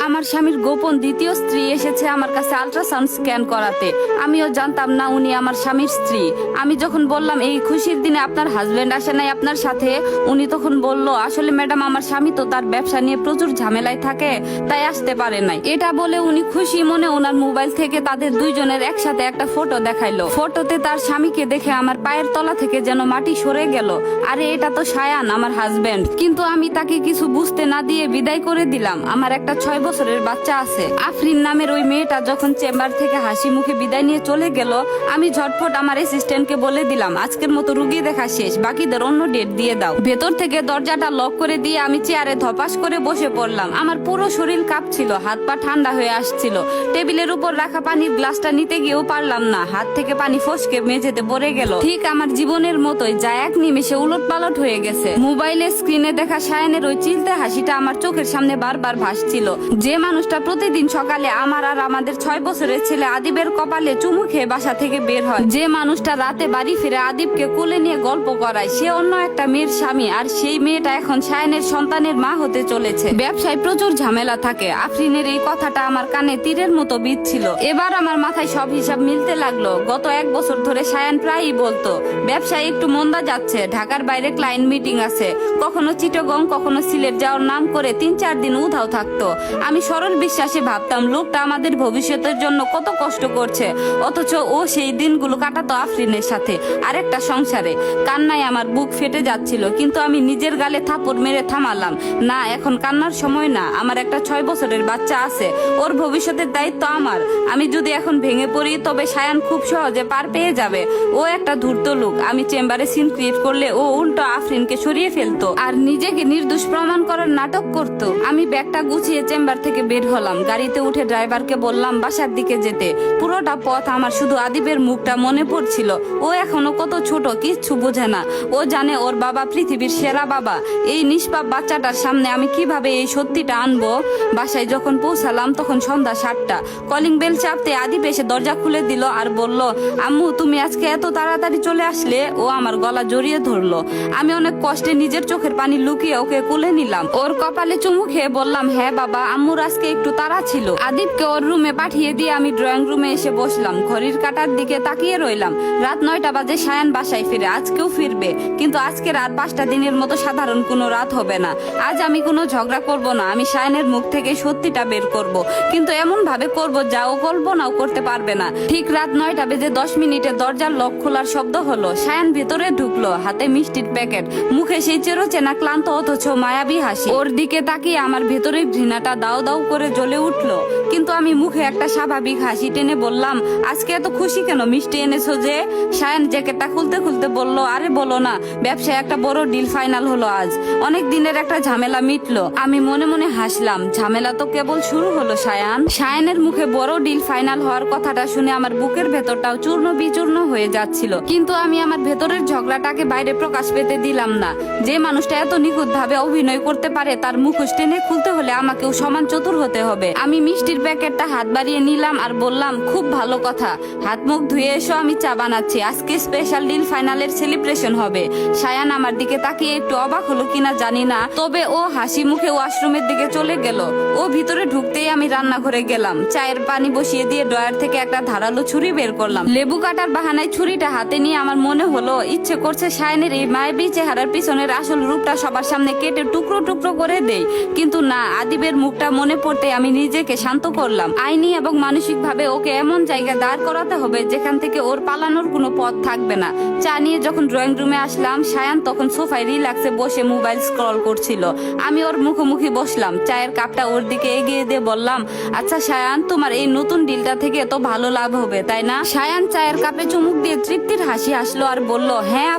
আমার স্বামীর গোপন দ্বিতীয় স্ত্রী এসেছে আমার কাছে আল্ট্রাসাউন্ড স্ক্যান করাতে। আমিও জানতাম না উনি আমার স্বামীর স্ত্রী। আমি যখন বললাম এই খুশির দিনে আপনার হাজবেন্ড আসে নাই আপনার সাথে, উনি তখন বলল আসলে ম্যাডাম আমার স্বামী তো তার ব্যবসা নিয়ে প্রচুর ঝামেলায় থাকে, তাই আসতে পারে নাই। এটা বলে উনি খুশি মনে ওনার মোবাইল থেকে তাদের দুইজনের একসাথে একটা ফটো দেখাইলো। ফটোতে তার স্বামীকে দেখে আমার পায়ের তলা থেকে যেন মাটি সরে গেল। আরে এটা তো সায়ান, আমার হাজবেন্ড। কিন্তু আমি তাকে কিছু বুঝতে না দিয়ে বিদায় করে দিলাম। আমার একটা 6 বছরের বাচ্চা আছে। আফরিন নামের ওই মেয়েটা যখন চেম্বার থেকে হাসি মুখে বিদায় নিয়ে চলে গেল, আমি ঝটফট আমার অ্যাসিস্ট্যান্টকে বলে দিলাম আজকের মতো রুগী দেখা শেষ, বাকিদের অন্য ডেট দিয়ে দাও। ভেতর থেকে দরজাটা লক করে দিয়ে আমি চেয়ারে ধপাস করে বসে পড়লাম। আমার পুরো শরীর কাঁপছিল, হাত পা ঠান্ডা হয়ে আসছিল। টেবিলের উপর রাখা পানির গ্লাসটা নিতে গিয়েও পারলাম না, হাত থেকে পানি ফসকে মেঝেতে পড়ে গেল। ঠিক আমার জীবনের মতোই যা এক নিমেষে উলট পালট হয়ে গেছে। মোবাইলের স্ক্রিনে দেখা সায়ানের ওই চিলতে হাসিটা আমার চোখের সামনে বারবার ভাসছিল। যে মানুষটা প্রতিদিন সকালে আমার আর আমাদের 6 বছরের ছেলে আদিবের কপালে চুমু খেয়ে বাসা থেকে বের হয়, যে মানুষটা রাতে বাড়ি ফিরে আদিবকে কোলে নিয়ে গল্প করায়, সে অন্য একটা মেয়ের স্বামী। আর সেই মেয়েটা এখন সায়ানের সন্তানের মা হতে চলেছে। ব্যবসায় প্রচুর ঝামেলা থাকে। আফরিনের এই কথাটা আমার কানে তীরের মতো বিঁধছিল। এবার আমার মাথায় সব হিসাব মিলতে লাগলো। গত 1 বছর ধরে সায়ান প্রায়ই বলতো ব্যবসায় একটু মন্দা যাচ্ছে, ঢাকার বাইরে ক্লায়েন্ট মিটিং আছে, কখনো চিটাগং কখনো সিলেট যাওয়ার নাম করে 3-4 দিন উধাও থাকতো। আমি সরল বিশ্বাসে ভাবতাম লোকটা আমাদের ভবিষ্যতের জন্য কত কষ্ট করছে, অথচ ও সেই দিনগুলো কাটাতো আফরিনের সাথে আরেকটা সংসারে। কান্নায় আমার বুক ফেটে যাচ্ছিল, কিন্তু আমি নিজের গালে থাপড় মেরে থামালাম। না, এখন কান্নার সময় না। আমার একটা 6 বছরের বাচ্চা আছে, ওর ভবিষ্যতের দায়িত্ব আমার। আমি যদি এখন ভেঙে পড়ি তবে সায়ান খুব সহজে পার পেয়ে যাবে। ও একটা ধূর্ত লোক। আমি চেম্বারে সিন ক্রিয়েট করলে ও উল্টো আফরিনকে সরিয়ে ফেলতো আর নিজেকে নির্দোষ প্রমাণ করার নাটক করত। আমি ব্যাগটা গুছিয়ে চেম্বার থেকে বের হলাম। গাড়িতে উঠে ড্রাইভারকে বললাম বাসার দিকে যেতে। পুরোটা পথ আমার শুধু আদিবের মুখটা মনে পড়ছিল। ও এখনো কত ছোট, কিচ্ছু বোঝে না। ও জানে ওর বাবা পৃথিবীর সেরা বাবা। এই নিষ্পাপ বাচ্চাটার সামনে আমি কিভাবে এই সত্যিটা আনবো। বাসায় যখন পৌঁছালাম তখন সন্ধ্যা 7টা। কলিং বেল চাপতে আদিব এসে দরজা খুলে দিল আর বলল আম্মু তুমি আজকে এত তাড়াতাড়ি চলে আসলে। ও আমার গলা জড়িয়ে ধরলো। আমি অনেক কষ্টে নিজের চোখের পানি লুকিয়ে ওকে কোলে নিলাম। ওর কপালে চুমু খেয়ে বললাম হ্যাঁ বাবা, আম্মুর আজকে একটু তাড়া ছিল। আদিবকে ওর রুমে পাঠিয়ে দিয়ে আমি ড্রয়িং রুমে এসে বসলাম। ঘড়ির কাঁটার দিকে তাকিয়ে রইলাম। রাত 9টা বাজে সায়ান বাসায় ফিরে। আজকেও ফিরবে, কিন্তু আজকে রাত 5টা দিনের মতো সাধারণ কোনো রাত হবে না। আজ আমি কোনো ঝগড়া করব না। আমি সায়ানের মুখ থেকে সত্যিটা বের করব, কিন্তু এমন ভাবে করব যা ও কল্পনাও করতে পারবে না। ঠিক রাত 9টা বেজে 10 মিনিটে দরজার লক খোলার শব্দ হলো। সায়ান ভেতরে ঢুকলো, হাতে মিষ্টির প্যাকেট, মুখে সেই চেনা ক্লান্ত অথচ মায়াবী হাসি। ওর দিকে তাকিয়ে আমার ভেতরে ঘৃণাটা দাও দাও করে জ্বলে উঠলো। কিন্তু আমি মুখে একটা স্বাভাবিক হাসি টেনে বললাম আজকে এত খুশি কেন, মিষ্টি এনেছো যে? সায়ান জ্যাকেটটা খুলতে খুলতে বলল আরে বলো না, ব্যবসায় একটা বড় ডিল ফাইনাল হলো আজ। অনেক দিনের একটা ঝামেলা মিটলো। আমি মনে মনে হাসলাম, ঝামেলা তো কেবল শুরু হলো সায়ান। সায়ানের মুখে বড় ডিল ফাইনাল হওয়ার কথাটা শুনে আমার বুকের ভেতরটাও চূর্ণ বিচূর্ণ হয়ে যাচ্ছিল। কিন্তু আমি আমার ভেতরের ঝগড়াটাকে বাইরে প্রকাশ পেতে দিলাম না। যে মানুষটা এত নিখুঁত ভাবে অভিনয় করতে পারে তার মুখোশ টেনে খুলতে হলে আমাকেও সমান চতুর হতে হবে। আমি মিষ্টির প্যাকেটটা হাত বাড়িয়ে নিলাম আর বললাম খুব ভালো কথা, হাত মুখ ধুয়ে এসো, আমি চা বানাচ্ছি। আজকে স্পেশাল ডিল ফাইনালের সেলিব্রেশন হবে। সায়ান আমার দিকে তাকিয়ে একটু অবাক হলো কিনা জানি না, তবে ও হাসি মুখে ওয়াশরুমের দিকে চলে গেল। ও ভিতরে ঢুকতেই আমি রান্নাঘরে গেলাম। চায়ের পানি বসিয়ে দিয়ে ড্রয়ার থেকে একটা ধারালো ছুরি বের করলাম। লেবু কাটার বাহানায় ছুরিটা হাতে নিয়ে আমার মনে হলো ইচ্ছে করছে সায়ানের এই মায়াবী চেহারার পিছনের আসল রূপটা সবার সামনে কেটে টুকরো টুকরো করে দেই। কিন্তু না, আদিবের মুখটা মনে পড়তে আমি নিজেকে শান্ত করলাম। আইনি এবং মানসিক ভাবে ওকে এমন জায়গায় দাঁড় করাতে হবে যেখান থেকে ওর পালানোর কোনো পথ থাকবে না। চা নিয়ে যখন ড্রয়িং রুমে আসলাম, সায়ান তখন সোফায় রিল্যাক্সে বসে মোবাইল স্ক্রল করছিল। আমি ওর মুখোমুখি বসলাম, চায়ের কাপটা ওর দিকে এগিয়ে দিয়ে বললাম আচ্ছা সায়ান, তোমার এই নতুন ডিলটা থেকে তো ভালো লাভ হবে তাই না? সায়ান চায়ের কাপে চুমুক দিয়ে তৃপ্তির হাসি আসলো আর বলল হ্যাঁ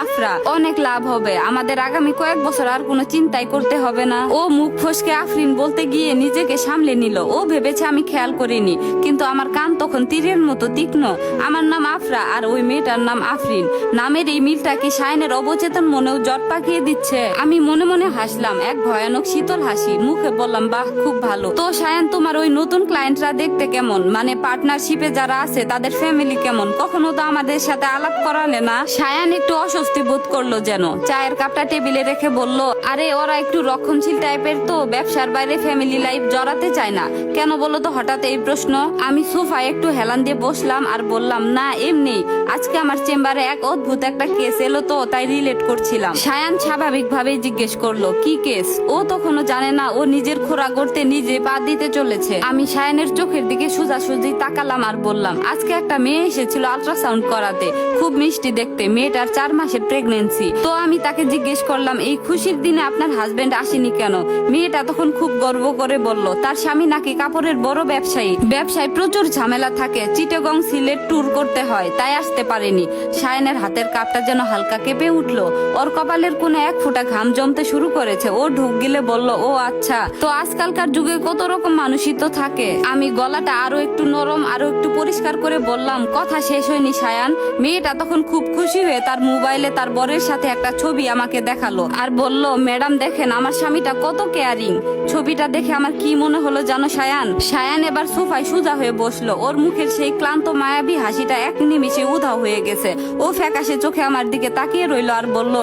আফরা, অনেক লাভ হবে। আমাদের আগামী কয়েক বছর আর কোনো চিন্তাই করতে হবে না। ও মুখ ফসকে আফরিন বলতে গিয়ে নিজেকে সামলে নিল। ও ভেবেছে আমি খেয়াল করিনি, কিন্তু আমার কান তখন তীরের মতো তীক্ষ্ণ। আমার নাম আফরা আর ওই মেয়েটার নাম আফরিন। নামের এই মিলটা কি সায়ানের অবচেতন মনেও জট পাকিয়ে দিচ্ছে? আমি মনে মনে হাসলাম, এক ভয়ানক শীতল হাসি। মুখে বললাম বাহ, খুব ভালো। তো সায়ান, তোমার ওই নতুন ক্লায়েন্টরা দেখতে কেমন? মানে পার্টনারশিপে যারা আছে তাদের ফ্যামিলি কেমন? কখনো তো আমাদের সাথে আলাপ করালে না। সায়ান একটু অস্বস্তি বোধ করলো যেন। চায়ের কাপটা টেবিলে রেখে বলল আরে ওরা একটু রক্ষণশীল টাইপের তো, ব্যবসার বাইরে বাইরে ফ্যামিলি লাইফ জড়াতে চায় না কেন বলো তো হঠাৎ এই প্রশ্ন? আমি সোফায় একটু হেলান দিয়ে বসলাম আর বললাম, না এমনি, আজকে আমার চেম্বারে এক অদ্ভুত একটা কেস এলো তো তাই রিলেট করছিলাম। সায়ান স্বাভাবিকভাবেই জিজ্ঞেস করলো, কি কেস? ও তখনও জানে না ও নিজের খোরা করতে নিজে পা দিতে চলেছে। আমি সায়ানের চোখের দিকে সোজাসুজি তাকালাম আর বললাম, আজকে একটা মেয়ে এসেছিল আল্ট্রাসাউন্ড করাতে, খুব মিষ্টি দেখতে, মেয়েটার 4 মাসের প্রেগনেন্সি। তো আমি তাকে জিজ্ঞেস করলাম, এই খুশির দিনে আপনার হাজবেন্ড আসেনি কেন? মেয়েটা তখন খুব গর্ব করে বলল, তার স্বামী নাকি কাপড়ের বড় ব্যবসায়ী, ব্যবসায় প্রচুর ঝামেলা থাকে, চিটাগং সিলেট ট্যুর করতে হয়, তাই আসতে পারেনি। সায়ানের হাতের কাপটা যেন হালকা কেঁপে উঠলো, ওর কপালের কোণে 1 ফোঁটা ঘাম জমতে শুরু করেছে। ও ঢুক গিলে বলল, ও আচ্ছা, তো আজকালকার যুগে কত রকম মানুষই তো থাকে। আমি গলাটা আরো একটু নরম আরো একটু পরিষ্কার করে বললাম, কথা শেষ হয়নি সায়ান। মেয়েটা তখন খুব খুশি হয়ে তার মোবাইলে তার বরের সাথে একটা ছবি আমাকে দেখালো আর বলল, ম্যাডাম দেখেন আমার স্বামীটা কত কেয়ারিং। ছবিটা দেখে আমার কি মনে হলো জানো সায়ান? সায়ান এবার সোফায় সোজা হয়ে বসলো, ওর মুখের সেই ক্লান্ত মায়াবী হাসিটা এক নিমিষে উধাও হয়ে গেছে। ও ফ্যাকাশে চোখে আমার দিকে তাকিয়ে রইলো আর বলল,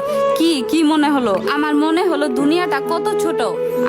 কি মনে হলো? আমার মনে হলো দুনিয়াটা কত ছোট।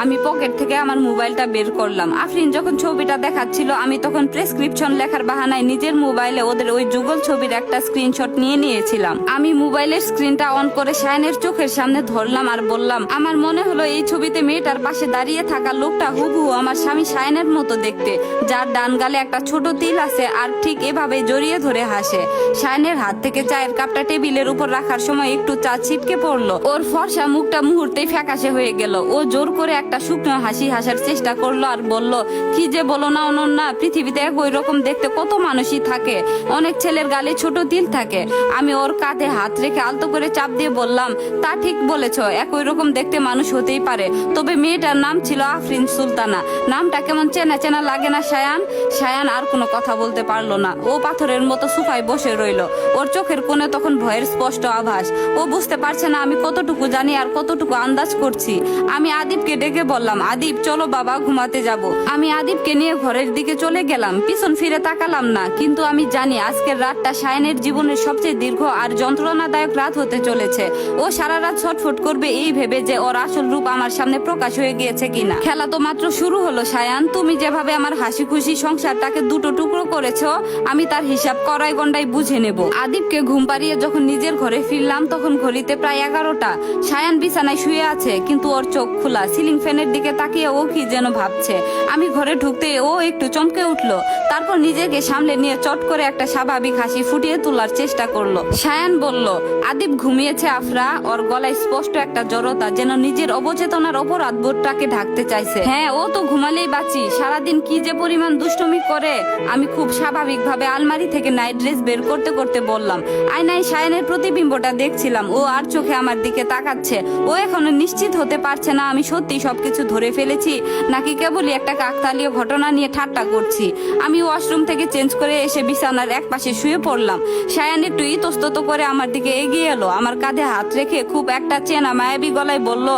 আমি পকেট থেকে আমার মোবাইলটা বের করলাম। আফরিন যখন ছবিটা দেখাচ্ছিল আমি তখন প্রেসক্রিপশন লেখার বাহানায় নিজের মোবাইলে ওদের ওই যুগল ছবির একটা স্ক্রিনশট নিয়েছিলাম। আমি মোবাইলের স্ক্রিনটা অন করে সায়ানের চোখের সামনে ধরলাম আর বললাম, আমার মনে হলো এই ছবিতে মেয়েটার পাশে দাঁড়িয়ে থাকা লোকটা হুবহু আমার স্বামী সায়ানের মতো দেখতে, যার ডান গালে একটা ছোট তিল আছে আর ঠিক এভাবে জড়িয়ে ধরে হাসে। সায়ানের হাত থেকে চায়ের কাপটা টেবিলের উপর রাখার সময় একটু চা ছিটকে পড়লো। ওর ফর্সা মুখটা মুহূর্তেই ফ্যাকাশে হয়ে গেল। ও জোর করে একটা শুকনো হাসি হাসার চেষ্টা করলো আর বলল, কি যে বলো না অনন্যা, পৃথিবীতে একই রকম দেখতে কত মানুষই থাকে, অনেক ছেলের গালে ছোট তিল থাকে। আমি ওর কাঁধে হাত রেখে আলতো করে চাপ দিয়ে বললাম, তা ঠিক বলেছ, একই রকম দেখতে মানুষ হতেই পারে, তবে মেয়েটার নাম ছিল আফরিন সুলতানা। নামটা কেমন চেনা চেনা লাগে না সায়ান? সায়ান আর কোনো কথা বলতে পারলো না। ও পাথরের মতো সোফায় বসে রইল। ওর চোখের কোণে তখন ভয়ের স্পষ্ট আভাস। ও বুঝতে পারছে না আমি কতটুকু জানি আর কতটুকু আন্দাজ করছি। আমি আদিবকে ডেকে বললাম, আদিব চলো বাবা ঘুমাতে যাব। আমি আদিবকে নিয়ে ঘরের দিকে চলে গেলাম, পিছন ফিরে তাকালাম না। কিন্তু আমি জানি আজকের রাতটা সায়ানের জীবনের সবচেয়ে দীর্ঘ আর যন্ত্রণাদায়ক রাত হতে চলেছে। ও সারা রাত ছটফট করবে এই ভেবে যে ওর আসল রূপ আমার সামনে প্রকাশ হয়ে গিয়েছে কিনা। খেলা তো মাত্র শুরু হলো সায়ান। তুমি যেভাবে আমার হাসি খুশি সংসারটাকে দুটো টুকরো করেছো, আমি তার হিসাব কড়াই গন্ডাই বুঝে নেব। আদিবকে ঘুম পাড়িয়ে যখন নিজের ঘরে ফিরলাম তখন ঘড়িতে প্রায় 11টা। সায়ান বিছানায় শুয়ে আছে, কিন্তু ওর চোখ খোলা। সিলিং ফ্যানের দিকে তাকিয়ে ও কি যেন ভাবছে। আমি ঘরে ঢুকতে ও একটু চমকে উঠলো, তারপর নিজেকে সামলে নিয়ে চট করে একটা স্বাভাবিক হাসি ফুটিয়ে তোলার চেষ্টা করলো। সায়ান বলল, আদিব ঘুমিয়েছে আফরা? ওর গলায় স্পষ্ট একটা জড়তা, যেন নিজের অবচেতনার অপরাধ বোধটাকে ঢাকতে চাইছে। হ্যাঁ, ও তো ঘুমালেই বাঁচি, সারাদিন কি যে পরিমাণ দুষ্টুমি করে। আমি খুব স্বাভাবিকভাবে আলমারি থেকে নাইট ড্রেস বের করতে করতে বললাম। আয়নায় সায়ানের প্রতিবিম্বটা দেখছিলাম, ও আর চোখে আমার দিকে তাকাচ্ছে। ও এখনো নিশ্চিত হতে পারছে না আমি সত্যি সবকিছু ধরে ফেলেছি নাকি কেবলই একটা কাকতালীয় ঘটনা নিয়ে ঠাট্টা করছি। আমি ওয়াশরুম থেকে চেঞ্জ করে এসে বিছানার এক পাশে শুয়ে পড়লাম। সায়ান একটু ইতস্তত করে আমার দিকে এগিয়ে এলো, আমার কাঁধে হাত রেখে খুব একটা চেনা মায়াবী গলায় বলল,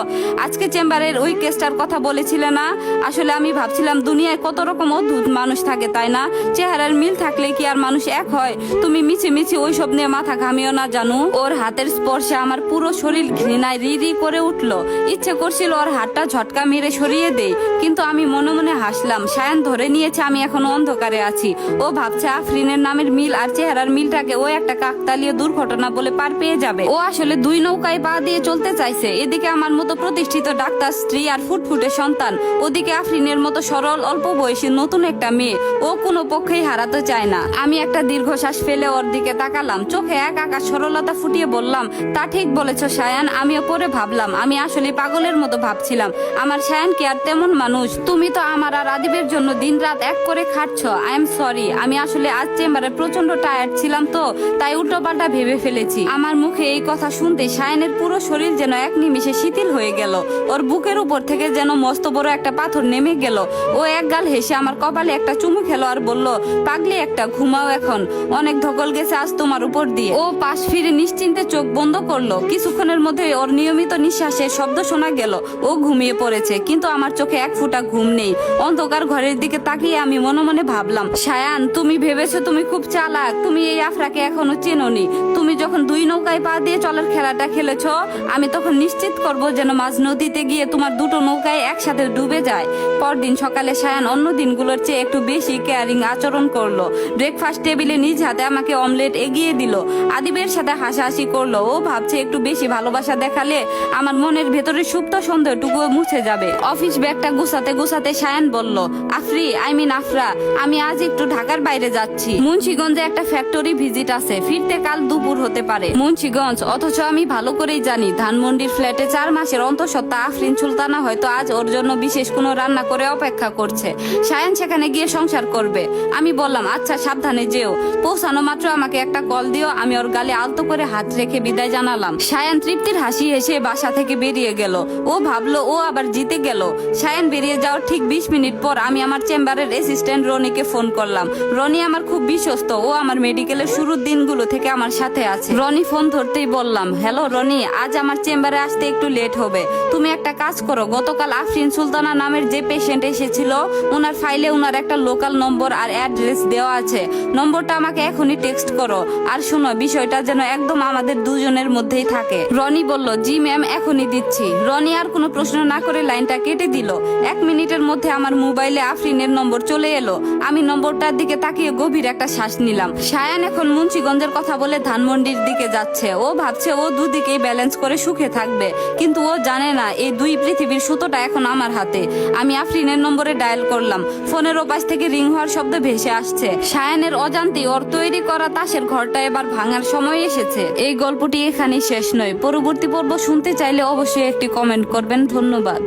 আজকে চেম্বারের ওই কেসটার কথা বলেছিলে না? আসলে আমি ভাবছিলাম দুনিয়ায় কত রকম অদ্ভুত মানুষ থাকে, তাই না? চেহারার মিল থাকলে কি আর মানুষ এক হয়? তুমি মিছি ওইসব নিয়ে মাথা ঘামিও না জানো। ওর হাতের স্পর্শে আমার পুরো শরীর ঘৃণায় রি করে উঠলো। ইচ্ছে করছিল ওর হাতটা ঝটকা মেরে সরিয়ে দেই, কিন্তু আমি মনে মনে হাসলাম। সায়ান ধরে নিয়েছে আমি এখনো অন্ধকারে আছি। ও ভাবছে আফরিনের নামের মিল আর চেহারার মিলটাকে ও একটা কাকতালীয় দুর্ঘটনা বলে পার পেয়ে যাবে। ও আসলে 2 নৌকায় পা দিয়ে চলতে চাইছে। এদিকে আমার মতো প্রতিষ্ঠিত ডাক্তার স্ত্রী আর ফুটফুটে সন্তান, ওদিকে আফরিনের মতো সরল অল্প বয়সী নতুন একটা মেয়ে। ও কোনো পক্ষেই হারাতে চায় না। আমি একটা দীর্ঘশ্বাস ফেলে ওর দিকে তাকালাম, চোখে এক আকাশ সরলতা ফুটিয়ে বললাম, তা ঠিক বলেছো সায়ান। আমিও পরে ভাবলাম আমি আসলে পাগলের মতো ভাবছিলাম। আমার সায়ান কি আর তেমন মানুষ? তুমি তো আমার আর আদিবের জন্য দিনরাত এক করে খাটছো। আই এম সরি, আমি আসলে আজ চেম্বারে প্রচন্ড টায়ার্ড ছিলাম তো তাই উল্টোপাল্টা ভেবে ফেলেছি। আমার মুখে এই কথা শুনতে সায়ানের পুরো শরীর যেন এক নিমিষে শিথিল হয়ে গেল। ওর বুকের উপর থেকে যেন মস্ত বড় একটা পাথর নেমে গেল। ও এক গাল হেসে আমার কপালে একটা চুমু খেলো আর বলল, পাগলি একটা, ঘুমাও এখন, অনেক ধকল গেছে আজ তোমার উপর দিয়ে। ও পাশ ফিরে নিশ্চিন্তে চোখ বন্ধ করলো। কিছুক্ষণের মধ্যে ওর নিয়মিত নিঃশ্বাসের শব্দ শোনা গেল। ও ঘুমিয়ে পড়েছে, কিন্তু আমার চোখে এক ফোঁটা ঘুম নেই। অন্ধকার ঘরের দিকে তাকিয়ে আমি মনে মনে ভাবলাম, সায়ান তুমি ভেবেছো তুমি খুব চালাক, তুমি এই আফরাকে এখনো চেনোনি। তুমি যখন 2 নৌকায় পা দিয়ে চলার খেলাটা খেলেছো, আমি তখন নিশ্চিত করব যেন মাঝ নদীতে গিয়ে তোমার 2টো নৌকায় একসাথে ডুবে যায়। পরদিন সকালে সায়ান অন্য দিনগুলোর চেয়ে একটু বেশি কেয়ারিং আচরণ করলো। ব্রেকফাস্ট টেবিলে নিজ হাতে আমাকে অমলেট এগিয়ে দিল। আদিবের সাথে হাসাহাসি করলো। ও ভাবছে একটু বেশি ভালোবাসা দেখালে আমার মনের ভেতরে সুপ্ত সন্দেহটুকুও মুছে যাবে। অফিস ব্যাগটা গুছাতে সায়ান বলল, আফরা, আমি আজ একটু ঢাকার বাইরে যাচ্ছি। মুন্সিগঞ্জে একটা ফ্যাক্টরি ভিজিট আছে, ফিরতে কাল দুপুর হতে পারে। মুন্সিগঞ্জ, অথচ আমি ভালো করেই জানি ধানমন্ডির ফ্ল্যাটে 4 মাসের অন্তঃসত্ত্বা আফরিন সুলতানা হয়তো আজ ওর জন্য বিশেষ কোনো রান্না করে অপেক্ষা করছে। সায়ান সেখানে গিয়ে সংসার করবে। আমি বললাম, আচ্ছা সাবধানে যেও। পৌঁছানো মাত্র আমাকে একটা কল দিও। আমি ওর গালে আলতো করে হাত রেখে বিদায় জানালাম। সায়ান তৃপ্তির হাসি হেসে বাসা থেকে বেরিয়ে গেল। ও ভাবলো ও আবার জিতে গেল। সায়ান বেরিয়ে যাওয়ার ঠিক 20 মিনিট পর আমি আমার চেম্বারের অ্যাসিস্ট্যান্ট রনিকে ফোন করলাম। রনি আমার খুব বিশ্বস্ত। ও আমার মেডিকেলের শুরুর দিনগুলো থেকে আমার সাথে আছে। রনি ফোন ধরতেই বললাম, হ্যালো রনি, আজ আমার চেম্বারে আসতে একটু লেট হবে। তুমি একটা কাজ করো, গতকাল আফরিন সুলতানা নামের যে পেশেন্ট এসেছিল ওনার ফাইলে ওনার একটা লোকাল নম্বর আর অ্যাড্রেস দেওয়া আছে। নম্বরটা আমাকে এখনই টেক্সট করো। আর শোনো, বিষয়টা যেন একদম আমাদের দুজনের মধ্যেই থাকে। রনি বলল, জি ম্যাম, এখনই দিচ্ছি। রনি আর কোনো প্রশ্ন না করে লাইনটা কেটে দিল। 1 মিনিটের মধ্যে আমার মোবাইলে আফরিনের নম্বর চলে এলো। আমি নম্বরটার দিকে তাকিয়ে গভীর একটা শ্বাস নিলাম। সায়ান এখন মুন্সিগঞ্জের কথা বলে ধানমন্ডির দিকে যাচ্ছে। ও ভাবছে ও দুদিকেই ব্যালেন্স করে সুখে থাকবে, কিন্তু ও জানে না এই দুই পৃথিবীর সুতোটা এখন আমার হাতে। আমি আফরিনের নম্বরে ডায়াল করলাম। ফোনের ওপাশ থেকে রিং হওয়ার শব্দ ভেসে আসছে। সায়ানের অজান্তে ওর তৈরি করা তাসের ঘরটা এবার ভাঙার সময় এসেছে। এই গল্পটি এখানেই শেষ নয়। পরবর্তী পর্ব শুনতে চাইলে অবশ্যই একটি কমেন্ট করবেন। ধন্যবাদ।